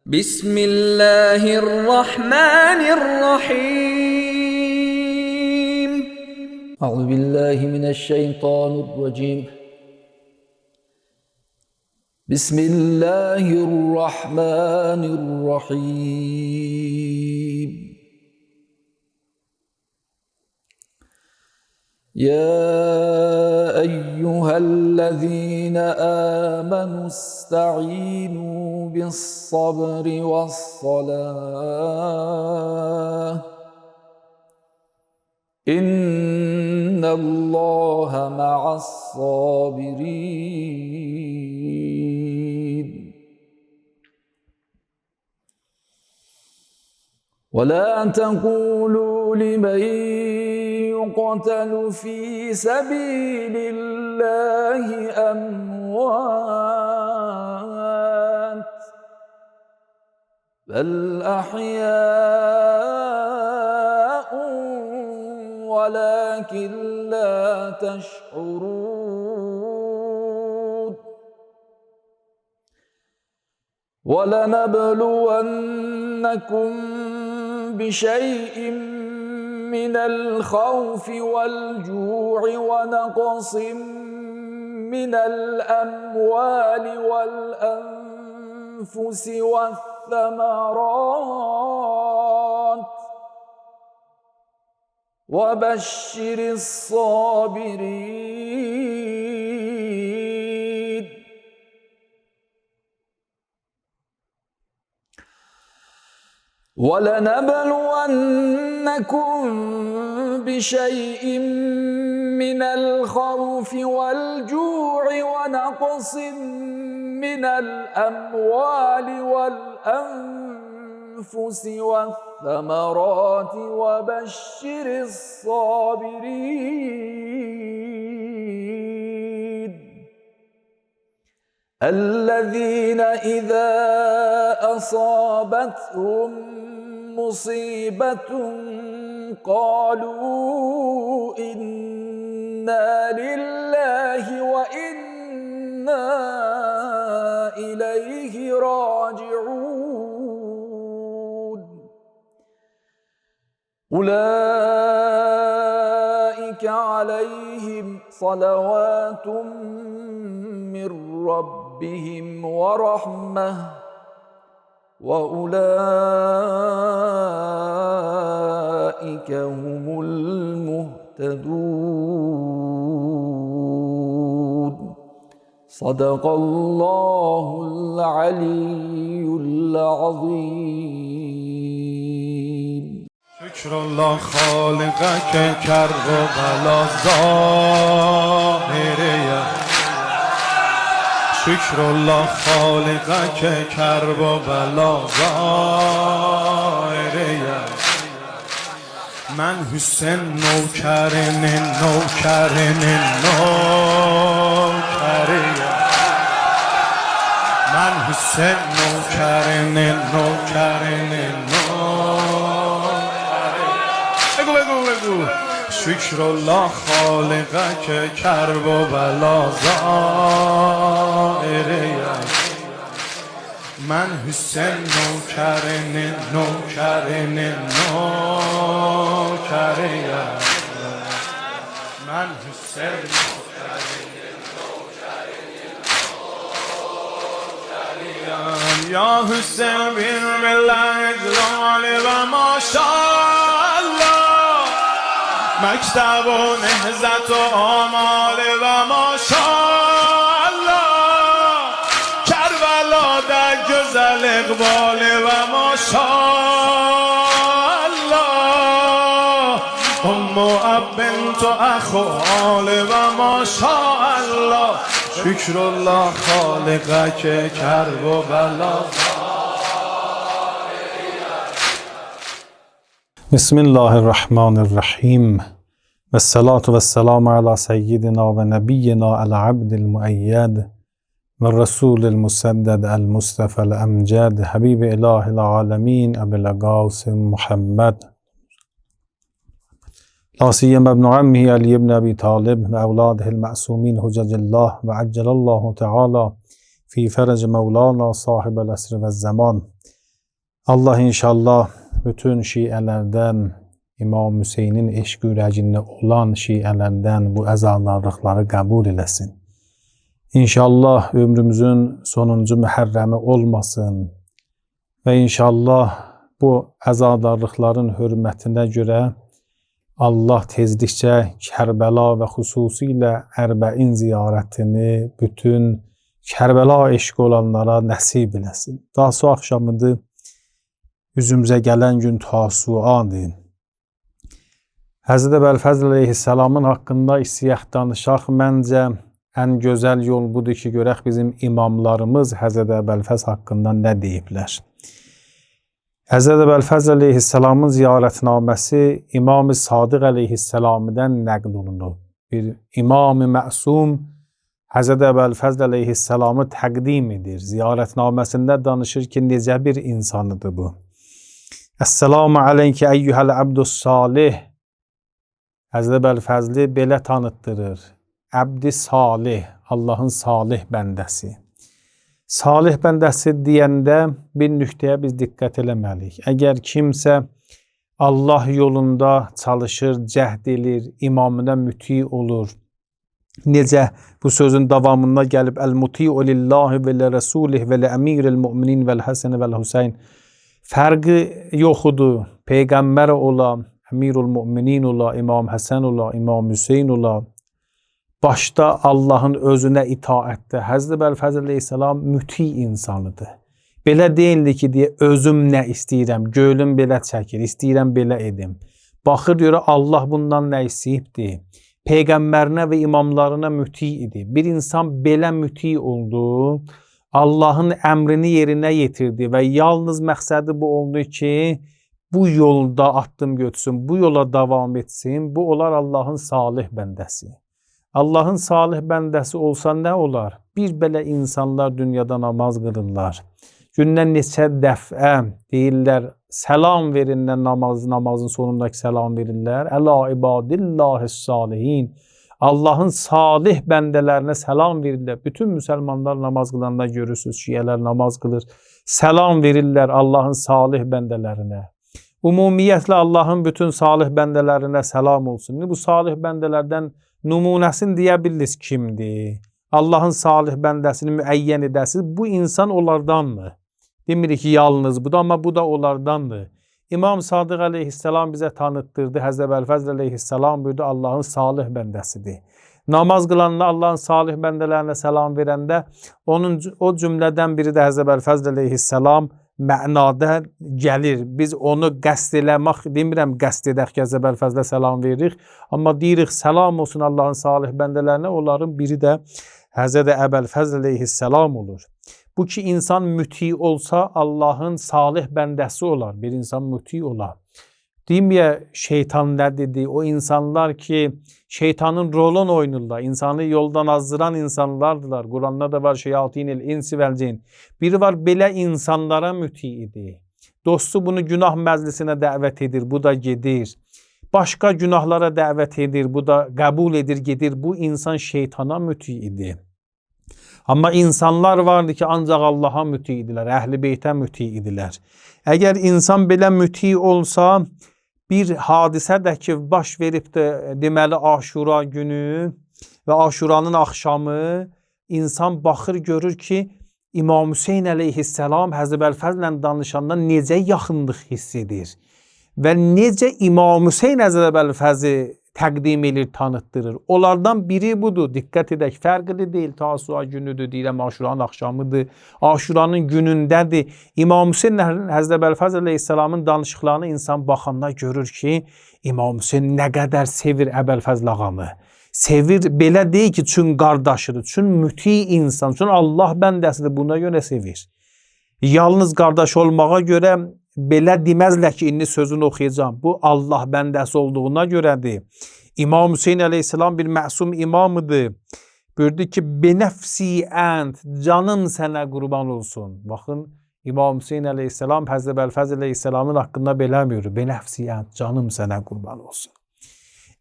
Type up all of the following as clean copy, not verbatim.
بسم الله الرحمن الرحيم. أعوذ بالله من الشيطان الرجيم. بسم الله الرحمن الرحيم. يا أيها الذين آمنوا استعينوا بالصبر والصلاة إن الله مع الصابرين. ولا تقولوا لمن يقتل في سبيل الله أموات بل أحياء ولكن لا تشعرون. ولنبلونكم بشيء من الخوف والجوع ونقص من الأموال والأنفس والثمرات وبشر الصابرين. ولنبلونكم بشيء من الخوف والجوع ونقص من الأموال والأنفس والثمرات وبشر الصابرين الذين إذا أصابتهم مصيبة قالوا إنا لله وإنا إليه راجعون. أولئك عليهم صلوات من ربهم ورحمة وأولئك هم المهتدون. صدق الله العلي العظيم. شکر الله خالقه که کرب و بلا ظاهره. شکر الله خالقه که کرب و بلا ظاهره. من حسین نوکرن من حسین نوکرن بگو شکر الله خالقه که کرب و بلا ظاهره. من حسین نوکرن من حسین یا حسین بن ملت اجلال و ماشاءالله مکتب و نهضت و آمال و ماشاءالله کربلا در گزل اقبال و ماشاءالله ام و اب بنت و اخ و آل و ماشاءالله شکر الله خالقه که کرب و بلا. بسم الله الرحمن الرحیم و الصلاة و السلام علی سیدنا و نبینا العبد المؤید و الرسول المسدد المصطفى الامجد حبیب اله العالمین ابی القاسم محمد لا سيما ابن عمه علي بن ابي طالب و اولاده المعصومین حجج الله و عجل الله تعالی fi fərəc Mevlana sahibəl əsri və zaman. Allah inşallah bütün şiələrdən, İmam Hüseynin eşq ürəyində olan şiələrdən bu əzadarlıqları qəbul eləsin. İnşallah ömrümüzün sonuncu məhərrəmi olmasın və inşallah bu əzadarlıqların hörmətinə görə Allah tezlikcə Kərbəla və xüsusilə Ərbəin ziyarətini bütün Kərbəla eşq olanlara nəsib eləsin. Tasu axşamıdır, üzümüzə gələn gün Tasuadır. Həzrət Əbəlfəzl əleyhisselamın haqqında istəyək danışaq. Məncə ən gözəl yol budur ki, görək bizim imamlarımız Həzrət Əbəlfəzl haqqında nə deyiblər. Həzrət Əbəlfəzl əleyhisselamın ziyarətnaməsi İmam-ı Sadiq əleyhisselamdan nəql olunub. Bir İmam-ı Məsum Həzrət Əbəlfəzl əleyhisselamı təqdim edir. Ziyarətnaməsində danışır ki, necə bir insanıdır bu. Əssəlamu aleykə əyyuhəl əbdus salih. Həzrət Əbəlfəzli belə tanıtdırır. Əbdi salih, Allahın salih bəndəsi. Salih bəndəsi deyəndə bir nöqtəyə biz diqqət eləməliyik. Əgər kimsə Allah yolunda çalışır, cəhd edir, imamına müti olur. Necə bu sözün davamında gəlib Əl-muti'u lillahi və lə-rəsulih və lə-əmiril müminin vəl-həsən vəl-hüseyn. Fərqi yoxudur. Peyğəmbər ola, Əmirul müminin ola, İmam Həsən ola, İmam Hüseyn ola. Başda Allahın özünə itaətdə. Həzrət Əbəlfəzl əleyhisselam müti insanıdır. Belə deyildi ki, deyə özüm nə istəyirəm, gölüm belə çəkir, istəyirəm belə edim. Baxır görə Allah bundan nə istəyibdir? Peyğəmbərinə və imamlarına müti idi. Bir insan belə müti oldu, Allahın əmrini yerinə yetirdi və yalnız məqsədi bu oldu ki, bu yolda addım götürsün, bu yola davam etsin. Bu olar Allahın salih bəndəsi. Allahın salih bəndəsi olsa nə olar? Bir belə insanlar dünyada namaz qılırlar. Gündən neçə dəfə deyirlər, səlam verirlər namazın sonundakı səlam verirlər. Əla ibadillahis salihin. Allahın salih bəndələrinə səlam verirlər. Bütün müsəlmanlar namaz qılanda görürsünüz, şiələr namaz qılır. Səlam verirlər Allahın salih bəndələrinə. Ümumiyyətlə Allahın bütün salih bəndələrinə səlam olsun. Bu salih bəndələrdən nümunəsini deyə bilirsiniz kimdir? Allahın salih bəndəsini müəyyən edəsiniz. Bu insan onlardandır. Demirik ki, yalnız budur, amma bu da onlardandır. İmam Sadiq əleyhisselam bizə tanıtdırdı. Həzrət Əbəlfəzl əleyhisselam buyurdu, Allahın salih bəndəsidir. Namaz qılanla Allahın salih bəndələrinə səlam verəndə o cümlədən biri də Həzrət Əbəlfəzl əleyhisselam mənada gəlir. Biz onu qəsd eləmək demirəm, qəsd edək ki, Həzrət Əbəlfəzlə səlam veririk. Amma deyirik, səlam olsun Allahın salih bəndələrinə. Onların biri də Həzrət Əbəlfəzl əleyhisselam olur. Bu ki, insan müti olsa Allahın salih bəndəsi olar. Bir insan müti olar. Deyim ya, şeytan nə dedi? O insanlar ki, şeytanın rolunu oynurlar. İnsanı yoldan azdıran insanlardılar. Quranda da var şeyatinil insi vel cin. Biri var belə insanlara müti idi. Dostu bunu günah məclisinə dəvət edir. Bu da gedir. Başqa günahlara dəvət edir. Bu da qəbul edir, gedir. Bu insan şeytana müti idi. Amma insanlar vardı ki, ancaq Allaha müti idilər. Əhl-i beytə müti idilər. Əgər insan belə müti olsa, bir hadisə də ki, baş veribdir, deməli Aşura günü və Aşuranın axşamı insan baxır, görür ki, İmam Hüseyn əleyhisselam Həzrət Əbəlfəzllə danışanda necə yaxınlıq hiss edir və necə İmam Hüseyn Həzrət Əbəlfəzli təqdim edir, tanıtdırır. Onlardan biri budur. Diqqət edək, fərqli deyil. Tasua günüdür, deyirəm, Aşuranın axşamıdır. Aşuranın günündədir. İmam Hüseyn Həzrət Əbəlfəzl əleyhisselamın danışıqlarını insan baxanda görür ki, İmam Hüseyn nə qədər sevir Əbəlfəzl ağamı. Sevir, belə deyil ki, çün qardaşıdır, çün müti insan, çün Allah bəndəsidir, buna görə sevir. Yalnız qardaş olmağa görə belə deməzlər ki, indi sözünü oxuyacağım. Bu Allah bəndəsi olduğuna görədir. İmam Hüseyn əleyhisselam bir məsum imamıdır. Buyurdu ki, benəfsi ənd, canım sənə qurban olsun. Baxın, İmam Hüseyn əleyhisselam Həzrət Əbəlfəzl əleyhisselamın haqqında belə buyurur. Benəfsi ənd, canım sənə qurban olsun.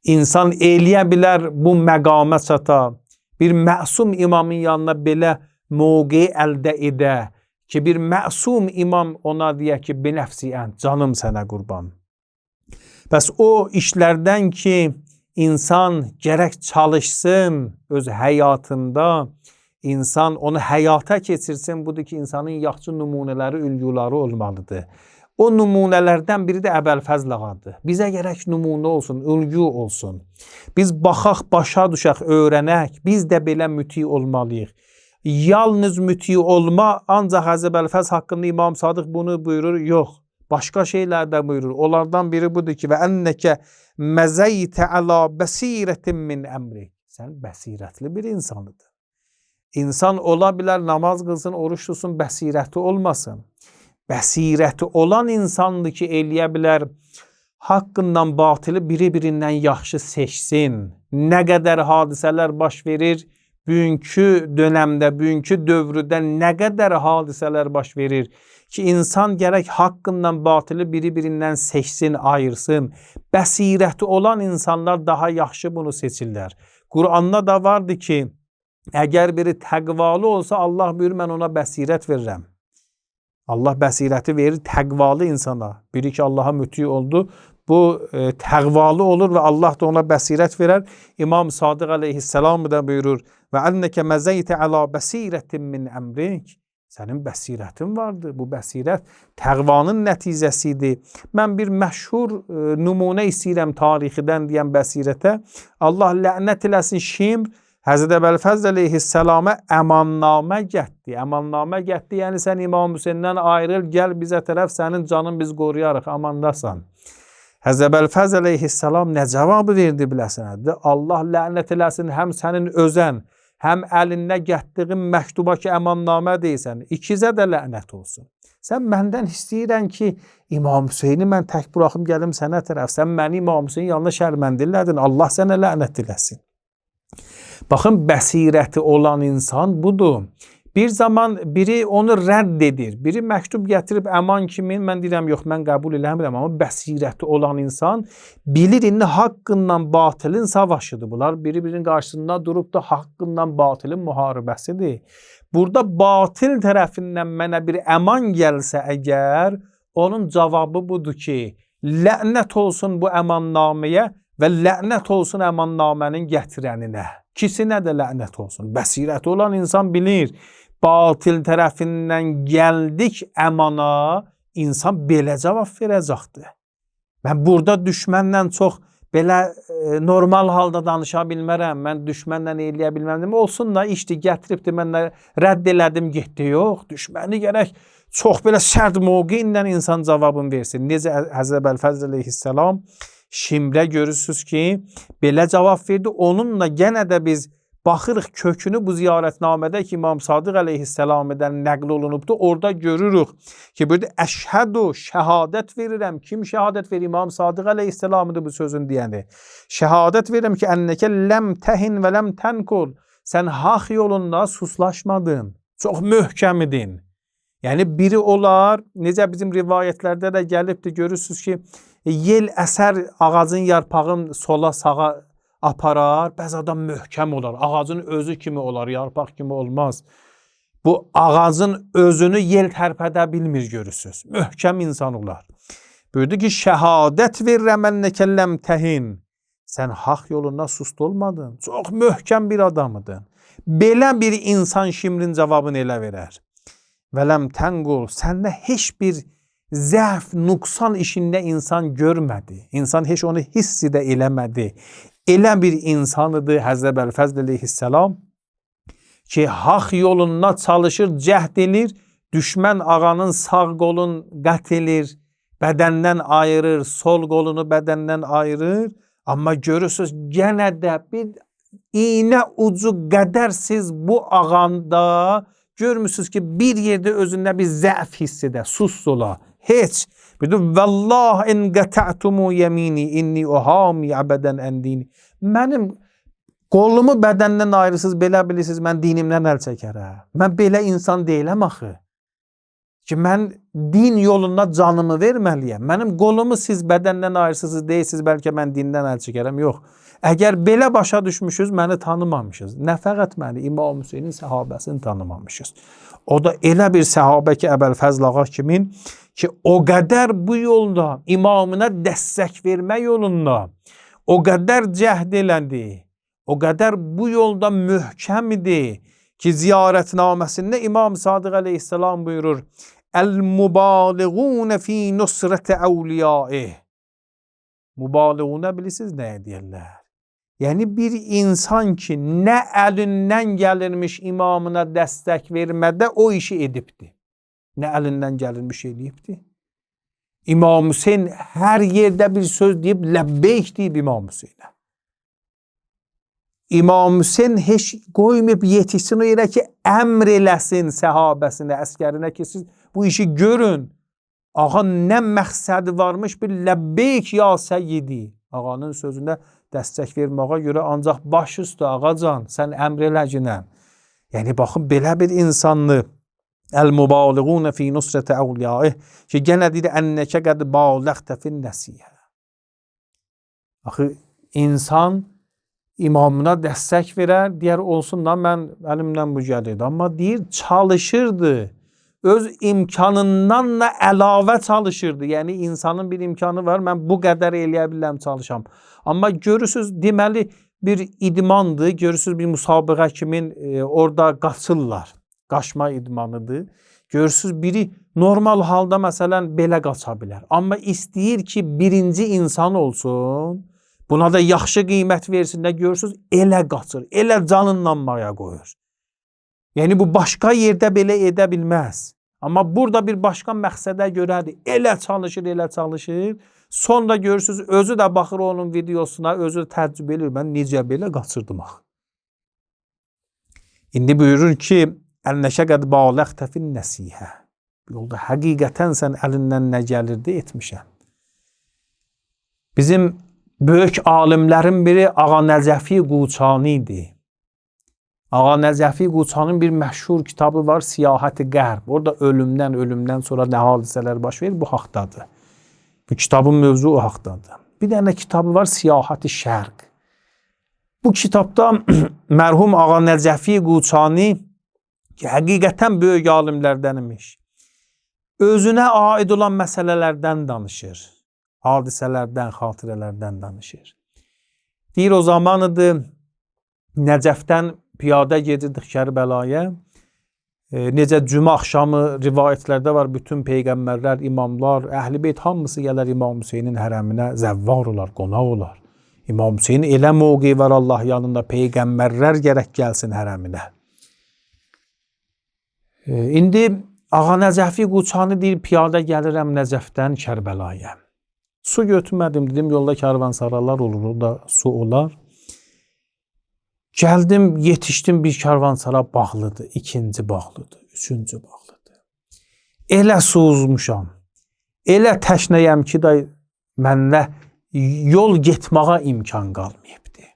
İnsan eləyə bilər bu məqamə çata. Bir məsum imamın yanına belə mövqe əldə edə ki, bir məsum imam ona deyə ki, benəfsi ənt, canım sənə qurban. Bəs o işlərdən ki, insan gərək çalışsın öz həyatında, insan onu həyata keçirsin, budur ki, insanın yaxşı nümunələri, ülgüləri olmalıdır. O nümunələrdən biri də Əbəlfəzl ağadır. Bizə gərək nümunə olsun, ülgü olsun. Biz baxaq, başa düşək, öyrənək, biz də belə müti olmalıyıq. Yalnız müti olma, ancaq Həzrət Əbəlfəzl haqqında İmam Sadıq bunu buyurur, yox. Başqa şeylər də buyurur. Onlardan biri budur ki, və ənnəkə məzəytə əla bəsirətin min əmri. Sən bəsirətli bir insanıdır. İnsan ola bilər, namaz qılsın, oruç tutsun, bəsirəti olmasın. Bəsirəti olan insandır ki, eləyə bilər, haqqından batılı biri-birindən yaxşı seçsin. Nə qədər hadisələr baş verir, bugünkü dönəmdə, bugünkü dövrdə nə qədər hadisələr baş verir ki, insan gərək haqqından batılı biri-birindən seçsin, ayırsın. Bəsirəti olan insanlar daha yaxşı bunu seçirlər. Quranda da vardı ki, əgər biri təqvalı olsa, Allah buyurur, mən ona bəsirət verirəm. Allah bəsirəti verir təqvalı insana. Biri ki, Allaha müti oldu, bu təqvalı olur və Allah da ona bəsirət verər. İmam Sadıq əleyhisselam da buyurur, və əlnəkə məzəytə əla bəsirətin min əmrik. Sənin bəsirətin vardır. Bu bəsirət təqvanın nəticəsidir. Mən bir məşhur nümunə istəyirəm tarixidən deyən bəsirətə. Allah lə'nət eləsin Şimr, Həzrət Əbəlfəzl əleyhisselama əmannamə gətdi. Əmannamə gətdi, yəni sən İmam Hüseyndən ayrıl, gəl bizə tərəf, sənin canın biz qoruyarıq, amandasan. Həzrət Əbəlfəzl əleyhisselam nə cavabı verdi biləsinədir? Allah lə'nət eləsin həm sənin özən, həm əlində gətdiğin məktuba ki, əmannamə deysən, ikizə də lə'nət olsun. Sən məndən istəyirən ki, İmam Hüseyni mən tək buraxım gəlim sənə tərəf, sən məni İmam Hüseyni yanına şərməndillədin, Allah sənə lə'nət eləsin. Baxın, bəsirəti olan insan budur. Bir zaman biri onu rədd edir. Biri məktub gətirib əman kimi, mən deyirəm, yox, mən qəbul eləmirəm, amma bəsirəti olan insan bilir, indi haqqından batılın savaşıdır. Bunlar biri-birinin qarşısında durub da haqqından batılın müharibəsidir. Burada batıl tərəfindən mənə bir əman gəlsə əgər, onun cavabı budur ki, lə'nət olsun bu əmannaməyə və lə'nət olsun əmannamənin gətirəninə. İkisinə də lə'nət olsun. Bəsirəti olan insan bilir, batıl tərəfindən gəldik əmana, insan belə cavab verəcəkdir. Mən burada düşmənlə çox belə normal halda danışa bilmərəm, mən düşmənlə eləyə bilməm. Olsun da işdir, gətiribdir, mən rədd elədim, getdi, yox. Düşməni gərək çox belə sərt mövqe ilə insan cavabını versin. Necə Həzrət Əbəlfəzl əleyhisselam Şimrə görürsünüz ki, belə cavab verdi. Onunla yenə də biz baxırıq kökünü bu ziyarətnamədə ki, İmam Sadıq əleyhisselamdan nəql olunubdur. Orada görürük ki, burada əşhədu, şəhadət verirəm. Kim şəhadət verir? İmam Sadıq əleyhisselamıdır bu sözün deyəni. Şəhadət verirəm ki, ənnəkə ləm təhin və ləm tənkul. Sən haq yolunda suslaşmadın. Çox möhkəm idin. Yəni biri olar, necə bizim rivayətlərdə də gəlibdir, görürsünüz ki, yel əsər ağacın yarpağın sola sağa aparar, bəzi adam möhkəm olar, ağacın özü kimi olar, yarpaq kimi olmaz. Bu ağacın özünü yel tərpədə bilmir, görürsünüz. Möhkəm insan olar. Buyurdu ki, şəhadət verirəm ənnəkə ləm təhin. Sən haq yolunda sust olmadın, çox möhkəm bir adamıdın. Belə bir insan Şimrin cavabını elə verər. Və ləm təngul, səndə heç bir zəf, nüqsan işində insan görmədi. İnsan heç onu hissi də eləmədi. Elə bir insanıdır Həzrət Əbəlfəzl əleyhisselam ki, haq yolunda çalışır, cəhd edir, düşmən ağanın sağ qolun qət edir, bədəndən ayırır, sol qolunu bədəndən ayırır, amma görürsünüz, yenə də bir iynə ucu qədər siz bu ağanda görmürsünüz ki, bir yerdə özündə bir zəf hissi də, sus ola, heç. Vəllah in qətə'tumu yemini inni uhami əbədən əndini. Mənim qolumu bədəndən ayrısız, belə bilirsiniz, mən dinimdən əl çəkərəm. Mən belə insan deyiləm axı. Ki, mən din yolunda canımı verməliyəm. Mənim qolumu siz bədəndən ayrısız deyirsiniz, bəlkə mən dindən əl çəkərəm. Yox. Əgər belə başa düşmüşüz, məni tanımamışız. Nə fəqət məni, İmam Hüseynin səhabəsini tanımamışız. O da elə bir səhabə ki, Əbəlfəzl ağa kimin ki, o qədər bu yolda imamına dəstək vermə yolunda o qədər cəhd elədi, o qədər bu yolda möhkəm idi ki, ziyarətnaməsində İmam Sadiq əleyhissalam buyurur, Əl-mübaliğunə fi nusrətə əvliyaih. Mübaliğunə bilirsiniz nəyə deyirlər? Yəni bir insan ki, nə əlindən gəlirmiş imamına dəstək vermədə o işi edibdi. Nə əlindən gəlirmiş edibdi. İmam Hüseyin hər yerdə bir söz deyib, ləbbeyk deyib İmam Hüseynə. İmam Hüseyin heç qoymayıb yetişsin o yerə ki, əmr eləsin səhabəsinə, əskərinə ki, siz bu işi görün. Ağa nə məqsədi varmış bir ləbbeyk ya səyyidi. Ağanın sözündə dəstək verməyə görə ancaq baş üstü ağacan, sən əmr eləcinə. Yəni baxın belə bir insanlı Əl-mübaliğunə fi nusrətə əvliyaih ki, genə deyir ənnəkə qəd bağləqtə fin nəsihə. Axı insan imamına dəstək verər, deyər olsun da mən əlimdən bu gəlirdi. Amma deyir çalışırdı. Öz imkanından da əlavə çalışırdı. Yəni insanın bir imkanı var, mən bu qədər eləyə biləm çalışam. Amma görürsünüz, deməli bir idmandır, görürsünüz bir müsabiqə kimin orada qaçırlar. Qaçma idmanıdır. Görürsünüz biri normal halda məsələn belə qaça bilər. Amma istəyir ki birinci insan olsun, buna da yaxşı qiymət versin də görürsünüz elə qaçır, elə canından maya qoyur. Yəni bu başqa yerdə belə edə bilməz. Amma burada bir başqa məqsədə görədir. Elə çalışır, elə çalışır. Sonra görürsünüz, özü də baxır onun videosuna, özü təcrübə edir. Mən necə belə qaçırdım axı. İndi buyurur ki, Əl-nəşə qəd bağləqtə fin nəsihə. Yolda həqiqətən sən əlindən nə gəlirdi etmişəm. Bizim böyük alimlərin biri Ağa Nəcəfi Quçani idi. Ağa Nəcəfi Quçanın bir məşhur kitabı var, Siyahət-i Qərb. Orada ölümdən sonra nə hadisələr baş verir, bu haqdadır. Bu kitabın mövzu o haqdadır. Bir dənə kitabı var, Siyahət-i Şərq. Bu kitabda mərhum Ağa Nəcəfi Quçani ki, həqiqətən böyük alimlərdən imiş. Özünə aid olan məsələlərdən danışır. Hadisələrdən, xatirələrdən danışır. Deyir, o zamanıdır, Nəcəfdən piyada gedirdik Kərbəlaya. Necə cümə axşamı rivayətlərdə var, bütün peyğəmbərlər, imamlar, Əhl-i Beyt hamısı gələr İmam Hüseynin hərəminə zəvvar olar, qonaq olar. İmam Hüseyin elə mövqeyi var Allah yanında, peyğəmbərlər gərək gəlsin hərəminə. İndi Ağa Nəcəfi Quçani deyir, piyada gəlirəm Nəcəfdən Kərbəlaya. Su götürmədim, dedim, yolda karvansaralar olur, orada su olar. Gəldim, yetişdim, bir karvansara bağlıdır, ikinci bağlıdır, üçüncü bağlıdır. Elə suzmuşam, elə təşnəyəm ki, da mənlə yol getməyə imkan qalmayıbdır.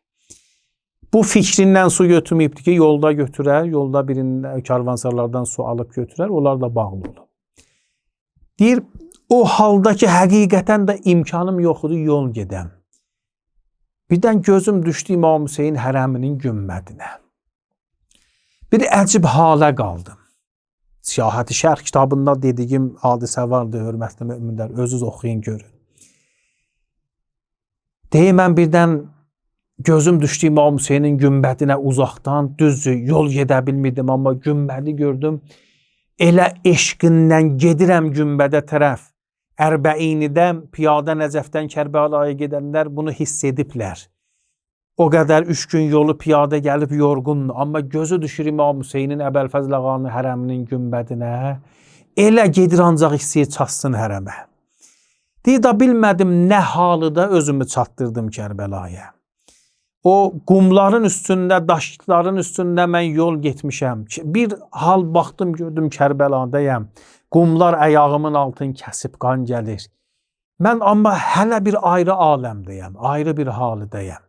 Bu fikrindən su götürməyibdir ki, yolda götürər, yolda birində karvansarlardan su alıb götürər, onlar da bağlı olur. Deyir, o halda ki, həqiqətən də imkanım yoxdur, yol gedəm. Birdən gözüm düşdü İmam Hüseyin hərəminin gümbədinə. Bir əcib halə qaldım. Siyahət-i Şərq kitabında dediyim hadisə vardı, hörmətli möminlər, özünüz oxuyun, görün. Deyim, mən birdən gözüm düşdü İmam Hüseynin gümbədinə uzaqdan, düzdür, yol gedə bilmirdim, amma gümbədi gördüm. Elə eşqindən gedirəm gümbədə tərəf. Ərbəinidə piyada Nəcəfdən Kərbəlaya gedənlər bunu hiss ediblər. O qədər 3 gün yolu piyada gəlib yorğundur, amma gözü düşür İmam Hüseynin Əbəlfəzl ağanın hərəminin gümbədinə. Elə gedir ancaq istəyir çatsın hərəmə. Deyir da bilmədim nə halıda özümü çatdırdım Kərbəlaya. O qumların üstündə, daşların üstündə mən yol getmişəm. Bir hal baxdım, gördüm Kərbəladayam. Qumlar əyağımın altını kəsib qan gəlir. Mən amma hələ bir ayrı aləmdəyəm, ayrı bir halıdayam.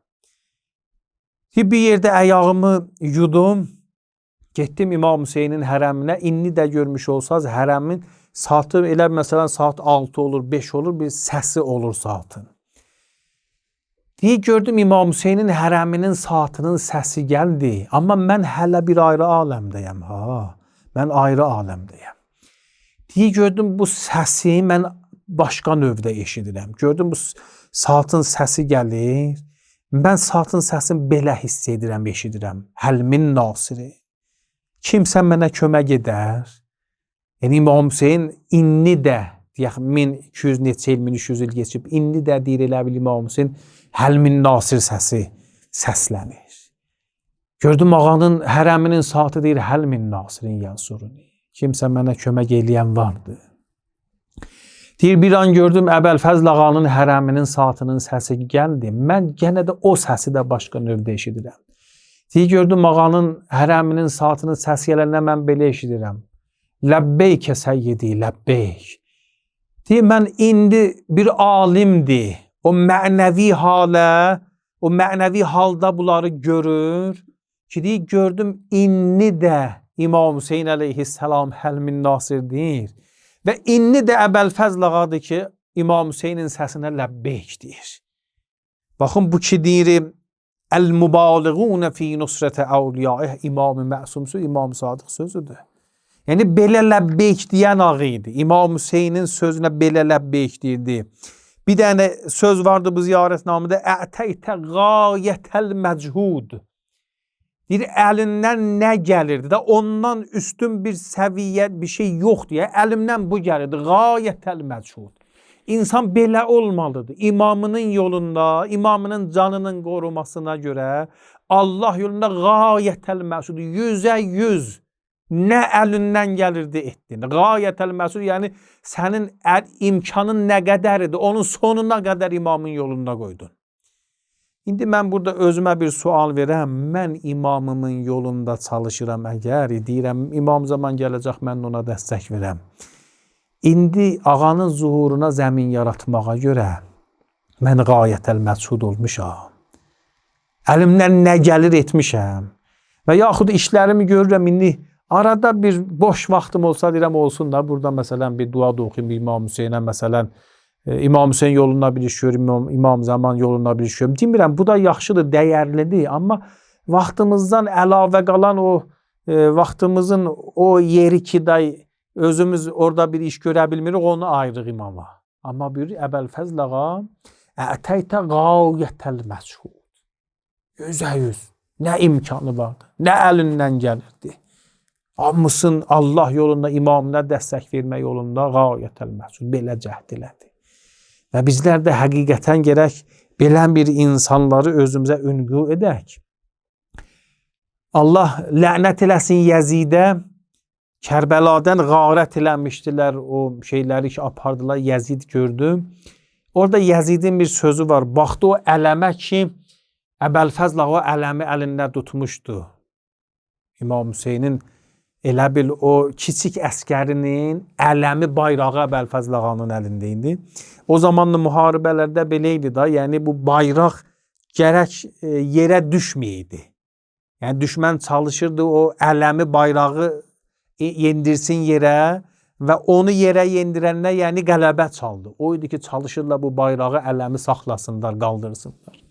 Bir yerdə əyağımı yudum, getdim İmam Hüseynin hərəminə. İndi də görmüş olsaz, hərəmin saatı elə məsələn saat 6 olur, 5 olur, bir səsi olur saatın. Deyir, gördüm İmam Hüseynin hərəminin saatının səsi gəldi. Amma mən hələ bir ayrı aləmdəyəm. Mən ayrı aləmdəyəm. Deyir, gördüm bu səsi mən başqa növdə eşidirəm. Gördüm bu saatın səsi gəlir. Mən saatın səsini belə hiss edirəm, eşidirəm. Həlmin nasiri. Kimsə mənə kömək edər. Yəni İmam Hüseyin inni də, deyək 1200 neçə il, 1300 il geçib, inni də deyir elə bil İmam Hüseyin Həlmin nasir səsi səslənir. Gördüm ağanın hərəminin saatı deyir Həlmin nasirin yansuruni. Kimsə mənə kömək eləyən vardı. Deyir, bir an gördüm Əbəlfəzl ağanın hərəminin saatının səsi gəldi. Mən yenə də o səsi də başqa növdə eşidirəm. Deyir, gördüm ağanın hərəminin saatının səsi gələndə mən belə eşidirəm. Ləbbeykə səyyidi, ləbbeyk. Deyir, mən indi bir alimdir. O mənəvi halə, o mənəvi halda bunları görür. Ki deyir, gördüm inni də İmam Hüseyin əleyhissalam Həlmin nasirdir. Və inni də Əbəlfəzl ağadır ki, İmam Hüseynin səsinə ləbbeyk deyir. Baxın, bu ki deyir, Əl-mübaliğunə fi nusrətə əvliyaih İmam-ı Məsumsu, İmam Sadıq sözüdür. Yəni, belə ləbbeyk deyən ağı idi. İmam Hüseynin sözünə belə ləbbeyk deyirdi. Bir dənə söz vardı bu ziyarətnamıda. Ətəytə qayətəl məchud. Deyir, əlindən nə gəlirdi də ondan üstün bir səviyyə bir şey yoxdur. Yəni, əlimdən bu gəlirdi. Qayətəl məchud. İnsan belə olmalıdır. İmamının yolunda, imamının canının qorumasına görə Allah yolunda qayətəl məchud. 100'ə 100. Nə əlindən gəlirdi etdin. Qayətəl məsud, yəni sənin imkanın nə qədəridir, onun sonuna qədər imamın yolunda qoydun. İndi mən burada özümə bir sual verəm. Mən imamımın yolunda çalışıram əgər, deyirəm, imam zaman gələcək, mən ona dəstək verəm. İndi ağanın zuhuruna zəmin yaratmağa görə mən qayətəl məsud olmuşam. Əlimdən nə gəlir etmişəm. Və yaxud işlərimi görürəm, indi arada bir boş vaxtım olsa deyirəm olsun da burada məsələn bir dua da oxuyum İmam Hüseynə məsələn İmam Hüseyn yolunda bir iş görürüm, İmam Zaman yolunda bir iş görürüm. Demirəm bu da yaxşıdır, dəyərlidir, amma vaxtımızdan əlavə qalan o vaxtımızın o yeri ki da özümüz orada bir iş görə bilmirik, onu ayırıq imama. Amma bir Əbəlfəzl ağa ətəytə qayətəl məchud. 100'ə 100. Nə imkanı vardı, nə əlindən gəlirdi. Hamısın Allah yolunda, imamına dəstək vermək yolunda qayətəl məchud, belə cəhd elədi. Və bizlər də həqiqətən gərək belə bir insanları özümüzə ünqü edək. Allah lənət eləsin Yəzidə, Kərbəladan qarət eləmişdilər, o şeyləri ki apardılar, Yəzid gördü. Orada Yəzidin bir sözü var, baxdı o ələmə ki, Əbəlfəzl ağa ələmi əlində tutmuşdu. İmam Hüseynin elə bil o kiçik əskərinin ələmi bayrağı Əbəlfəzl ağanın əlində idi. O zaman da müharibələrdə belə idi da, yəni bu bayraq gərək yerə düşməyəydi. Yəni düşmən çalışırdı o ələmi bayrağı yendirsin yerə və onu yerə yendirəndə yəni qələbə çaldı. O idi ki çalışırlar bu bayrağı ələmi saxlasınlar, qaldırsınlar.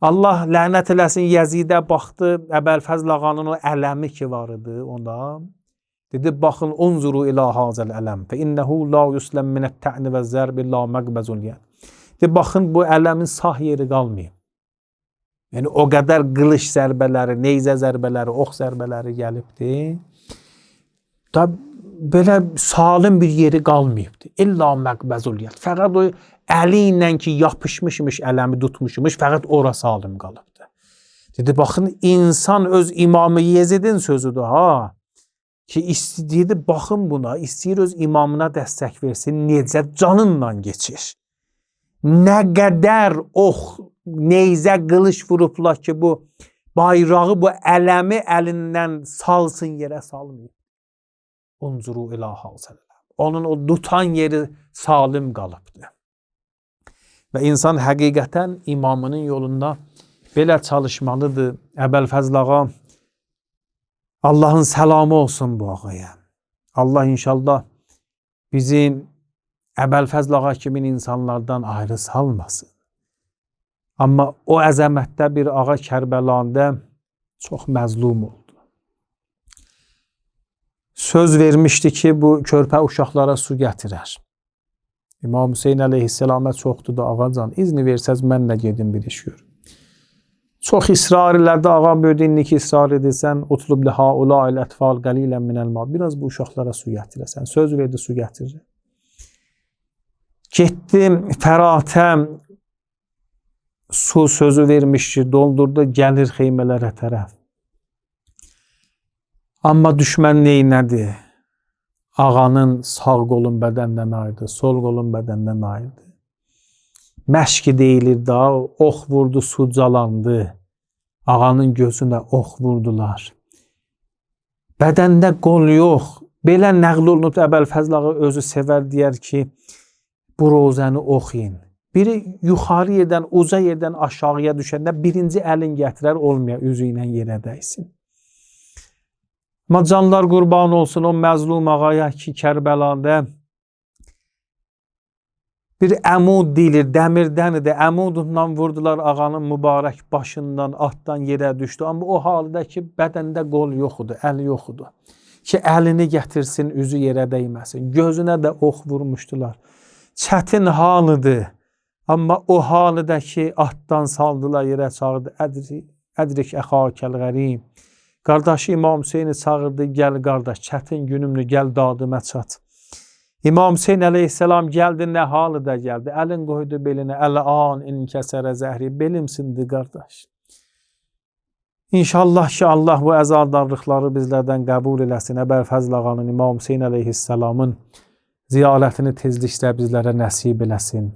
Allah lənət eləsin Yəzidə baxdı, Əbəlfəzl ağanın o ələmi ki var idi onda. Dedi, baxın, unzuru ilə hazəl ələm. Fə innəhu la yusləm minət tə'ni və zərbi la məqbəzul yə. Dedi, baxın, bu ələmin sah yeri qalmayıb. Yəni, o qədər qılış zərbələri, neyzə zərbələri, ox zərbələri gəlibdi. Da belə salim bir yeri qalmayıbdı. İlla məqbəzul yə. Fəqət o əli ilə ki yapışmışmış, ələmi tutmuşmuş, fəqət ora salim qalıbdı. Dedi, baxın, insan öz imamı Yezidin sözüdür, ha. Ki, istəyirdi, baxın buna, istəyir öz imamına dəstək versin, necə canınla geçir. Nə qədər ox, neyzə, qılış vurublar ki, bu bayrağı, bu ələmi əlindən salsın yerə salmayıb. Unzuru ilə hazəl ələm. Onun o tutan yeri salim qalıbdı. Və insan həqiqətən imamının yolunda belə çalışmalıdır. Əbəlfəzl ağa, Allahın səlamı olsun bu ağaya. Allah inşallah bizi Əbəlfəzl ağa kimin insanlardan ayrı salmasın. Amma o əzəmətdə bir ağa Kərbəlanda çox məzlum oldu. Söz vermişdi ki, bu körpə uşaqlara su gətirər. İmam Hüseyin əleyhisselamə çoxdur da ağacan, izni versəz mən də gedim bir iş görüm. Çox israr elədi, ağam böyüdü, ki israr edirsən, utlub li haula'il etfal qalilən minəl ma. Biraz bu uşaqlara su gətirəsən. Söz verdi, su gətirir. Getdim Fəratə, su sözü vermişdir, doldurdu, gəlir xeymələrə tərəf. Amma düşmən neynədi? Ağanın sağ qolun bədəndən ayırdı, sol qolun bədəndən ayırdı. Məşki deyilir da, ox vurdu, su calandı. Ağanın gözünə ox vurdular. Bədəndə qol yox. Belə nəql olunub Əbəlfəzl ağa özü sevər, deyər ki, bu rozəni oxuyun. Biri yuxarı yerdən, uca yerdən aşağıya düşəndə birinci əlin gətirər, olmaya üzü ilə yerə dəysin. Amma canlar qurban olsun o məzlum ağaya ki, Kərbəlanda bir əmud deyilir, dəmirdən idi. Əmudundan vurdular ağanın mübarək başından, atdan yerə düşdü. Amma o halda ki, bədəndə qol yoxudur, əli yoxudur. Ki, əlini gətirsin, üzü yerə dəyməsin. Gözünə də ox vurmuşdular. Çətin halıdır. Amma o halıda ki, atdan saldılar yerə çağırdı. Ədrik əxakəl qərim. Qardaşı İmam Hüseyni çağırdı, gəl qardaş, çətin günümlü, gəl dadımə çat. İmam Hüseyin əleyhisselam gəldi, nə halıda gəldi. Əlin qoydu belinə, əl-an inkəsərə zəhri. Belim sindi qardaş. İnşallah ki, Allah bu əzaldarlıqları bizlərdən qəbul eləsin. Əbəlfəzl ağanın, İmam Hüseyin əleyhisselamın ziyarətini tezliklə bizlərə nəsib eləsin.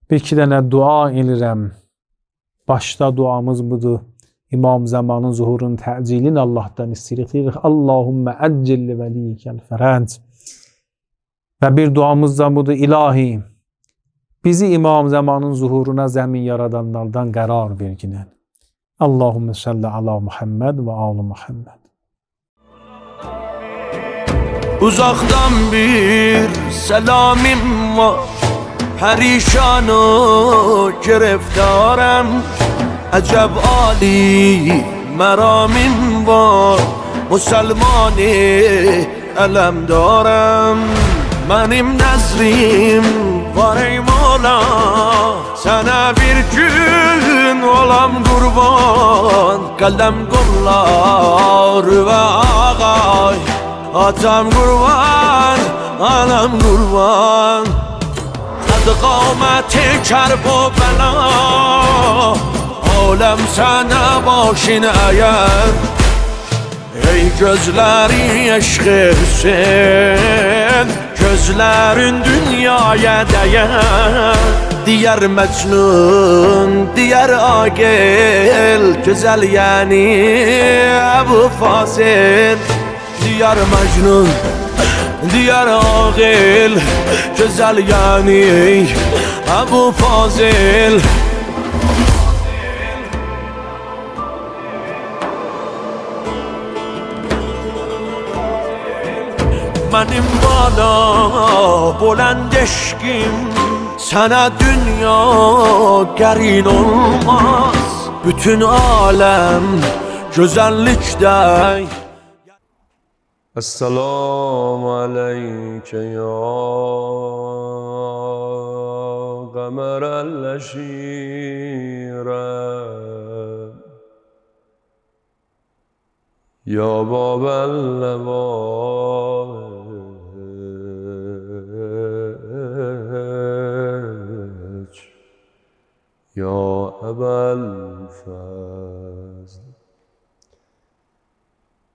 Bir iki dənə dua edirəm. Başda duamız budur. İmam zamanın zuhurun təcilin Allah'tan istirik. Allahümme əccilli vəliykəl fərənc. Və bir duamız da budur. İlahi, bizi İmam zamanın zuhuruna zəmin yaradanlardan qərar verginən. Allahümme salli ala Muhammed və alı Muhammed. Uzaktan bir selamim var, perişan o gireftarım. Acab Ali meramim var, Müslümani elem darım. Benim nezrim var ey Mola, sana bir gün olam kurban. Kalem kollar ve ağay, atam kurban, anam kurban. Ad qameti kerb و bela, alem sana başin eğer. Ey gözleri aşk Hüseyin, gözlerin dünyaya değer. Diğer Mecnun, diğer Agil, güzel yani Ebu Fazil. Diğer Mecnun, diğer Agil, güzel yani Ebu Fazil. Benim bana buland eşkim, sana dünya gerin olmaz. Bütün alem güzellikte. Esselamu aleyke ya gamerel eşire, ya babel levâ. Ya Əbəlfəzl,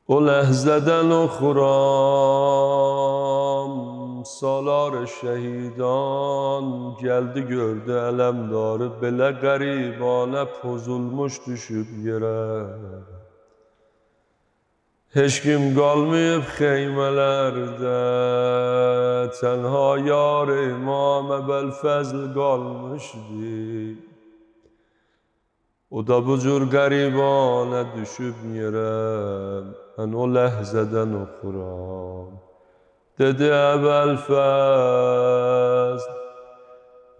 o ləhzədən oxuram salar şəhidan. Gəldi gördü ələmdarı, belə qəribanə pozulmuş düşüb yerə. Heç kim qalmayıb xeymələrdə, tənha yar İmam Əbəlfəzl qalmışdı. O da bu cür qəribanə düşüb yerə, mən o ləhzədən oxuram. Dedi Əbəlfəzl,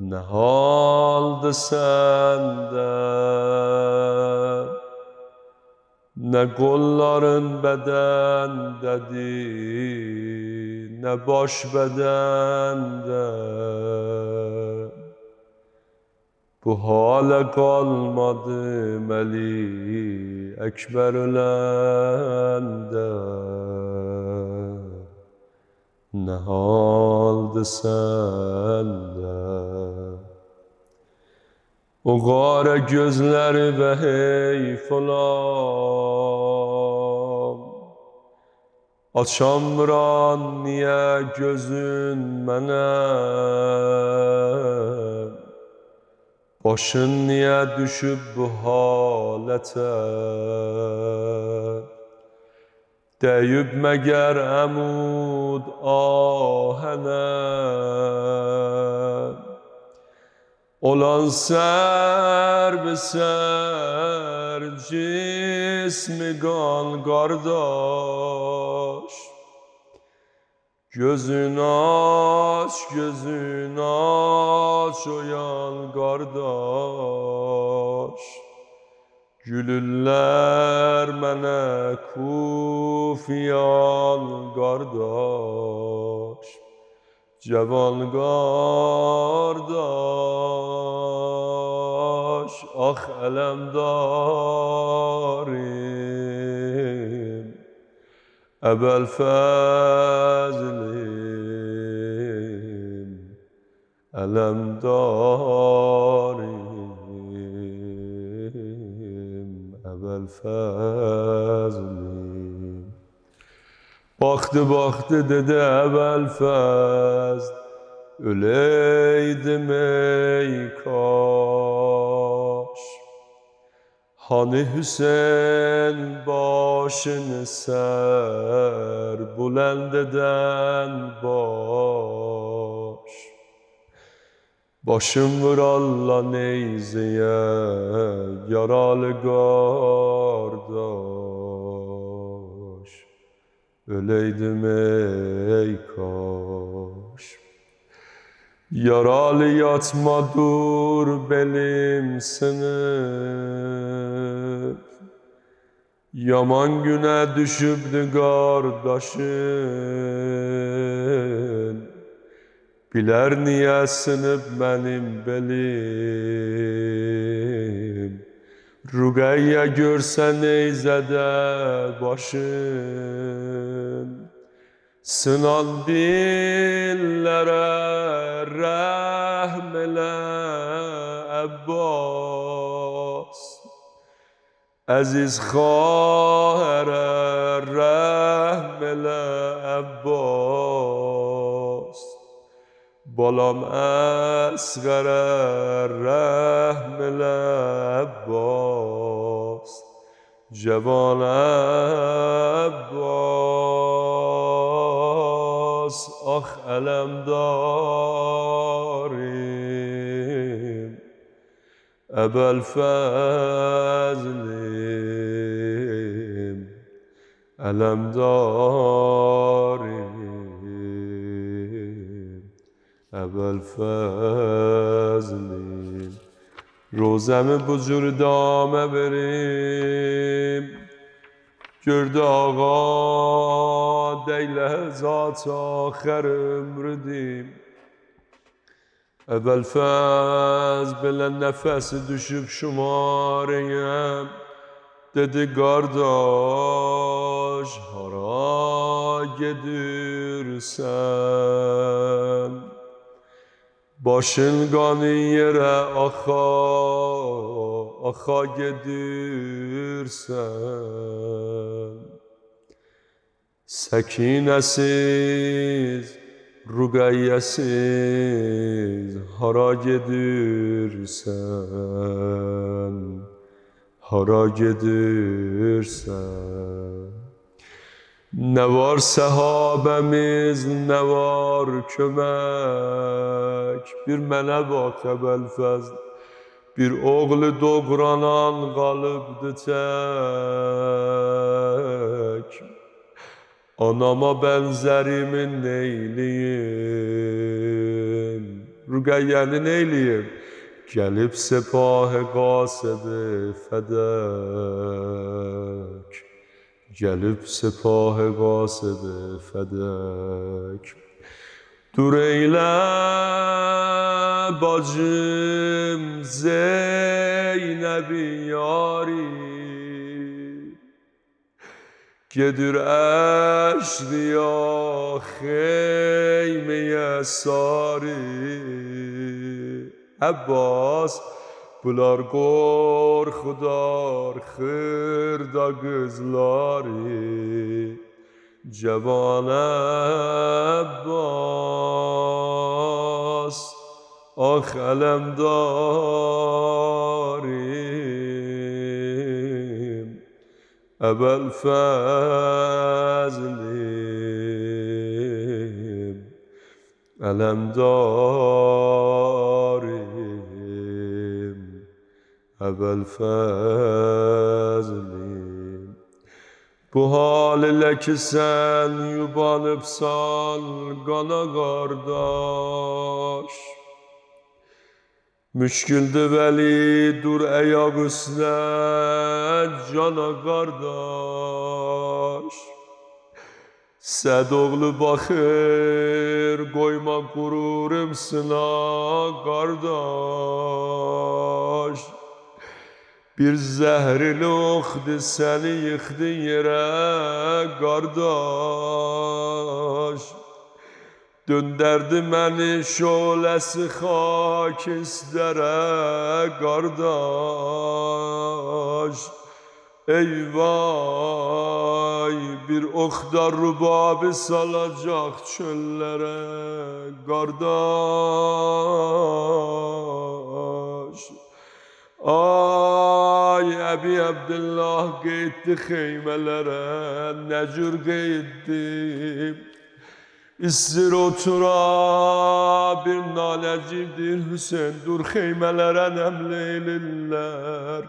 Ne haldı sende, ne kolların bedendedir, ne baş bedende. Bu hale kalmadım Əli Ekber ölende. Ne haldı sende, o qara gözləri və heyf olam, açamıran niyə gözün mənə, başın niyə düşüb bu halətə, deyib məgər əmud ahənə, olan sər be sər cismi qan qardaş, gözün aç oyan qardaş, gülürlər mənə kufiyan qardaş, cavan qardaş, ah ələmdarim, əbəl fəzlim, ələmdarim, əbəl fəzlim. Baktı dedi əvvəl fəzl, öleydim ey kaş. Hani Hüseyin başını ser, bulənd eden baş. Başım vur Allah neyzeye, yaralı qardaş. Öleydim ey kaş. Yaralı yatma dur belim sınıp, yaman güne düşübdü kardeşin, biler niye sınıp benim belim. Rüqeyye görsen neyzede başın, sınan dillere rehm elə Abbas, aziz xahərə rehm elə Abbas, balam əsğərə rehm elə Abbas, cavan Abbas, ah ələmdarim, əbəl fəzlim, ələmdarim, əbəl fəzlim. Rozəmi bu cür damə verim, gördü ağa deylə zat axər ömrüdüm. Əvvəl fəz belə nəfəsi düşüb şumarəyəm, dedi qardaş hara gedirsən? Başın qanı yerə axa gedirsən. Səkinəsiz, rüqəyyəsiz hara gedirsən? Hara gedirsən? Ne var səhabəmiz, ne var kömək, bir mənə bax əbəlfəzl, bir oğlu doğranan qalıbdı tək. Anama bənzərimin neyliyim, durgayəni neyliyim? Gəlib sepah qasıb fədək, gəlib sepah qasıb fədək. Dur eylə bacım Zeynəbi yari, gedir əşriya xeyməyə sari. Abbas bular qorxudar xırda qızları, Cavan Abbas ah aləmdarim, Əbəl fəzlim, aləmdarim, Əbəl fəzlim. Bu hal ilə ki sən yubanıbsan qana qardaş, müşküldür vəli dur əyaq üstə cana qardaş. Sədoğlu baxır qoyma qururum sına qardaş. Bir zəhri oxdu səni yıxdı yerə qardaş. Döndərdi məni şöləsi xak istərə qardaş. Ey vay bir oxdar rübabı salacaq çöllərə qardaş. Ay Əbi Abdullah qeyddi xeymələrə, nə cür qeyddi? İstir otura bir nanəcibdir Hüseyin, dur xeymələrə nəml eylirlər.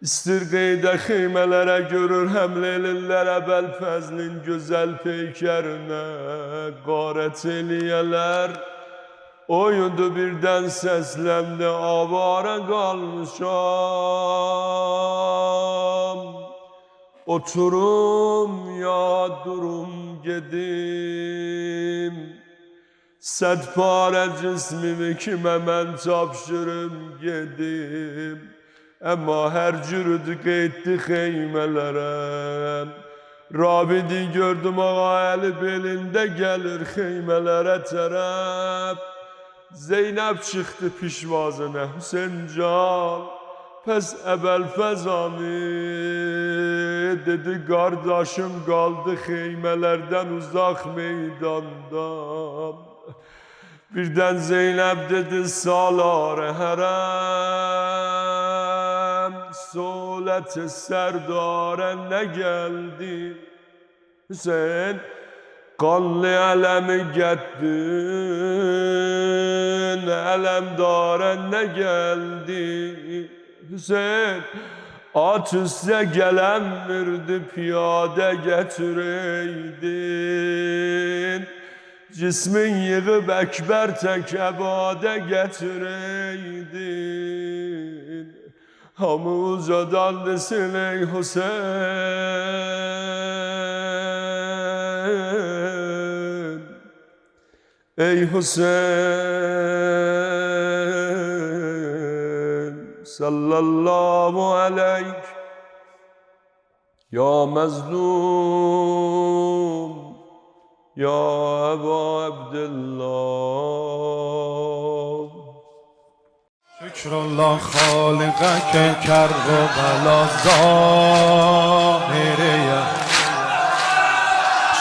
İstir qeydə xeymələrə görür həml eylirlər, Əbəl fəzlin gözəl peykərinə qarət eləyələr. Oyundu birdən səsləndi, avara qalmışam. Oturum ya durum gedim, Səd parə cismimi kimə mən tapşırım gedim. Əmma hər cürüdü qeyddi xeymələrə, Rabidi gördüm ağa əli belində gəlir xeymələrə tərəf. Zeynəb çıxdı pişvazına Hüseyin can, pəs Əbəl fəzani dedi qardaşım qaldı xeymələrdən uzaq meydandan. Birdən Zeynəb dedi salar-ı hərəm, Solət-i sərdara nə gəldi? Hüseyin qanlı ələmi gəddin, ələmdara nə gəldi? Hüseyin at üstə gələnmirdi, piyadə gətirəydin. Cismin yığıb əkbər tək əbadə gətirəydin. Hamı ucadan desin ey Hüseyin, ey Hüseyin, sallallahu aleyh ya mazlum ya Ebu Abdullah. Şükrullah Halıqə Kərbəla zahiriyə,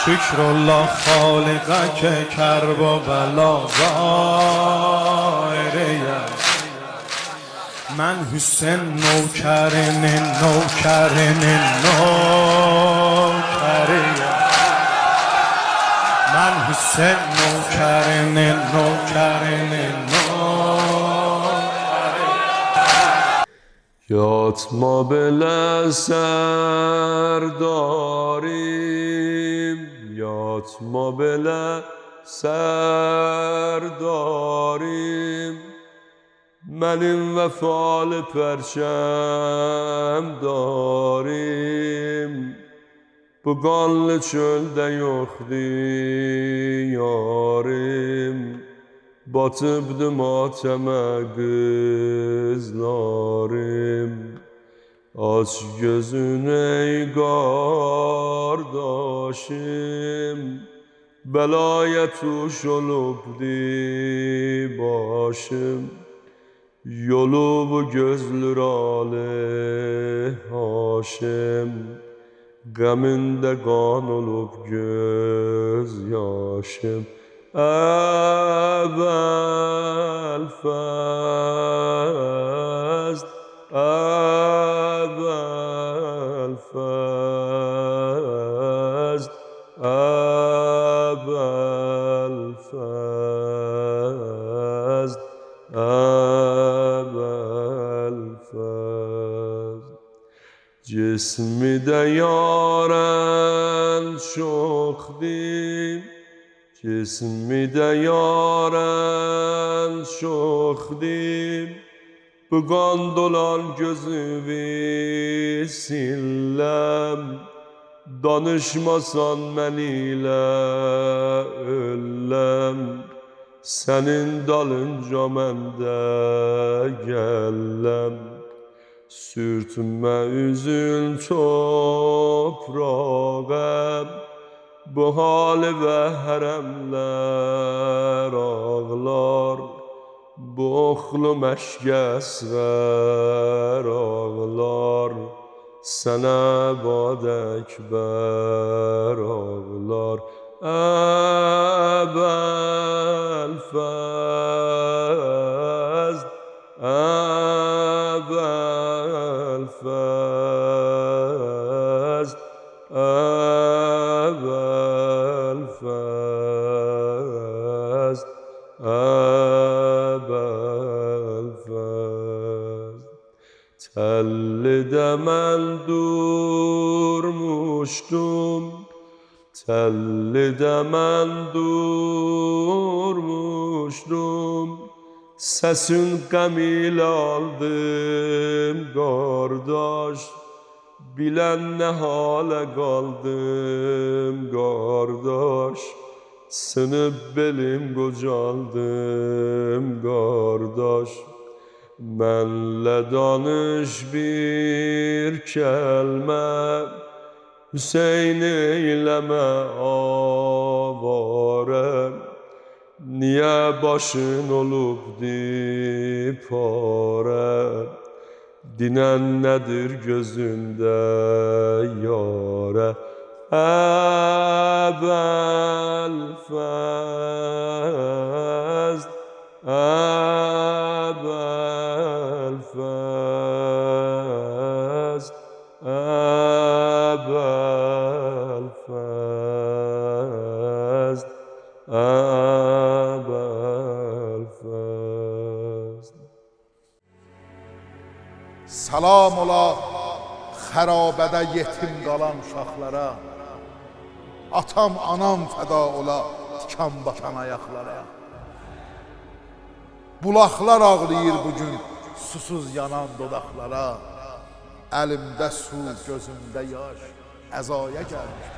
Şükrullah Halıqə Kərbəla zahiriyə. Mən Hüseyin nökərinin nökəriyəm. Mən Hüseyin nökərinin nökəriyəm. Yatma belə sərdarim, yatma belə sərdarim. mənim vəfalı pərşəm darim. Bu qanlı çöldə yoxdur yarim. Batıbdı matəmə qızlarım. Aç gözün ey qardaşım, belaya tuş olubdi başım. Yolu bu gözlür Ali Haşim, qəmində qan olub göz yaşım. Əvvəl fəzd, əvvəl fəzd, əvvəl fəzd, əvvəl fəzd. Cismi də yarən çoxdir, cismi də yarən çoxdir. Bu qan dolan gözümü silləm, danışmasan mən ilə ölləm. Sənin dalınca mən də gəlləm. Sürtmə üzün toprağa, bu hali və hərəmlər ağlar. Bu oxlu məşkəsvər ağlar, sənə bad əkbər ağlar. Əvvəl fəzd, əvvəl fəzd, əvvəl fəzd, əvvəl fəzd. Tellidə mən durmuşdum, tellidə mən durmuşdum. Səsin qəm ilə aldım qardaş, bilən nə halə qaldım qardaş. Sınıb belim qocaldım qardaş. Mənlə danış bir kəlmə, Hüseyn eyləmə avarə. Niyə başın olubdi parə, dinən nədir gözündə yarə. Əvvəl fəzd, əvvəl fəzd, əvvəl fəzd, əvvəl fəzd. Salam ola xərabədə yetim qalan uşaqlara. Atam, anam fəda ola tikan batan ayaqlara. Bulaqlar ağlayır bugün susuz yanan dodaqlara. Əlimdə su, gözümdə yaş, əzaya gəlmiş.